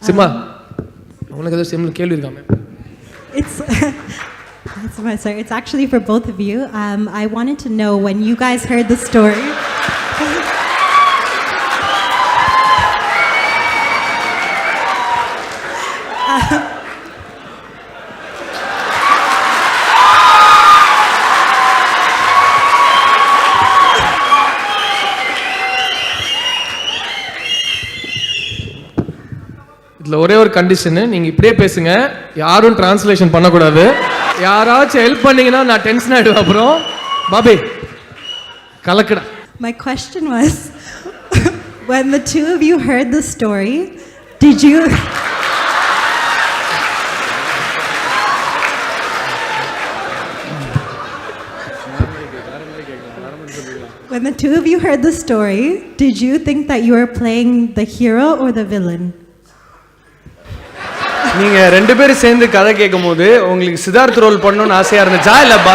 சிம்மா உனக்கு ஏதோ சிம்ல கேள்வி இருக்காமே? It's actually for both of you. I wanted to know when you guys heard the story. இதில் ஒரே ஒரு கண்டிஷனு, நீங்கள் இப்படியே பேசுங்க, யாரும் டிரான்ஸ்லேஷன் பண்ணக்கூடாது. யாராச்சும் ஹெல்ப் பண்ணீங்கன்னா நான் டென்ஷன் ஆகிடுவேன். அப்புறம் Bobby கலக்கடா. My question was, when the two of you heard the story, did you... When the two of you heard the story, did you think that you were playing the hero or the villain? நீங்க ரெண்டு பேரும் சேர்ந்து கதை கேட்கும் போது உங்களுக்கு Siddharth role பண்ணணும்னு ஆசையா இருந்துச்சா இல்லப்பா?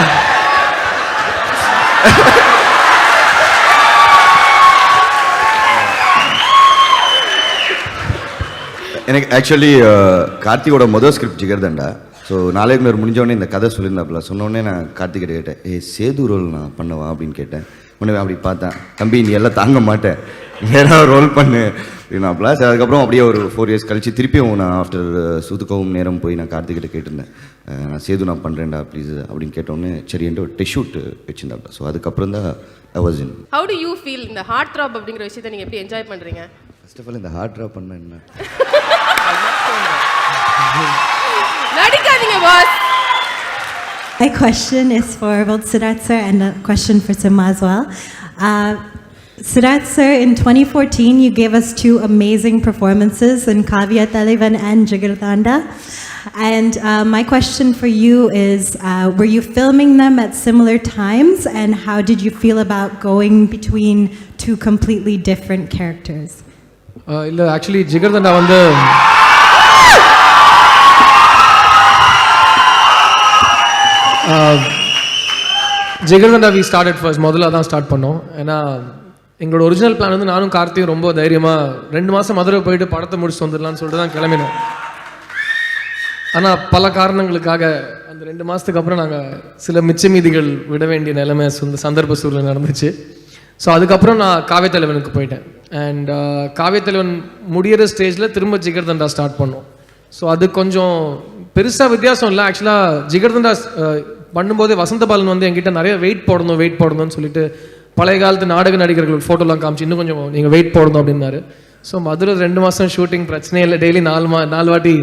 எனக்கு ஆக்சுவலி கார்த்திகோட மொதல் ஸ்கிரிப்ட் ஜிகர்தண்டா. ஸோ நாளைக்கு நேரம் முடிஞ்சோடனே இந்த கதை சொல்லியிருந்தாப்புல. சொன்னோடனே நான் கார்த்திகிட்ட கேட்டேன், சேது ரோல் நான் பண்ணுவேன் அப்படின்னு கேட்டேன். உடனே அப்படி பார்த்தேன், தம்பி நீ எல்லாம் தாங்க மாட்டேன், வேற ரோல் பண்ணு அப்படின்னாப்புல. சரி, அதுக்கப்புறம் அப்படியே ஒரு 4 years கழிச்சு திருப்பியும் நான் ஆஃப்டர் சுதுக்கவும் நேரம் போய் நான் கார்த்திகிட்ட கேட்டிருந்தேன், நான் சேது நான் பண்ணுறேன்டா ப்ளீஸ் அப்படின்னு கேட்டோன்னே சரின்ட்டு ஒரு டெஸ்ட் ஷூட் வச்சுருந்தாப்புல. ஸோ அதுக்கப்புறம் தான் I was in. How do you feel இந்த ஹார்ட் த்ராப் அப்படிங்கிற விஷயத்தை நீங்கள் எப்படி என்ஜாய் பண்ணுறீங்க? ஃபர்ஸ்ட் ஆஃப் ஆல் இந்த ஹார்ட் ட்ராப் பண்ண என்ன நடிக்காதீங்க pass. My question is for both Siddharth sir and a question for Simma as well. Siddharth sir, in 2014 you gave us 2 amazing performances in Kavya Talivan and Jigardanda. And my question for you is, were you filming them at similar times, and how did you feel about going between 2 completely different characters? இல்லை, actually jigarthanda வந்து jigarthanda we started first, முதல்ல தான் start பண்ணோம். ஏன்னா எங்களோட original plan வந்து நானும் கார்த்தியும் ரொம்ப தைரியமாக 2 மாதம் மதுரை போயிட்டு படத்தை முடிச்சுட்டு வந்துடலான்னு சொல்லிட்டு தான் கிளம்பினோம். ஆனால் பல காரணங்களுக்காக அந்த 2 மாதத்துக்கு அப்புறம் நாங்கள் சில மிச்ச மீதிகள் விட வேண்டிய நிலைமை சந்தர்ப்ப சூழ்நிலை நடந்துச்சு. ஸோ அதுக்கப்புறம் நான் காவியத்தலைவனுக்கு போயிட்டேன். அண்ட் காவியத்தலைவன் முடிகிற ஸ்டேஜில் திரும்ப ஜிகர்தண்டா ஸ்டார்ட் பண்ணோம். ஸோ அது கொஞ்சம் பெருசாக வித்தியாசம் இல்லை. ஆக்சுவலாக ஜிகர்தண்டா பண்ணும்போதே வசந்தபாலன் வந்து என்கிட்ட நிறைய வெயிட் போடணும்னு சொல்லிட்டு பழைய காலத்து நாடக நடிகர்கள் ஃபோட்டோலாம் காமிச்சு இன்னும் கொஞ்சம் நீங்கள் வெயிட் போடணும் அப்படின்னாரு. ஸோ மதுரை 2 மாதம் ஷூட்டிங் பிரச்சனையே இல்லை. டெய்லி 4 வாட்டி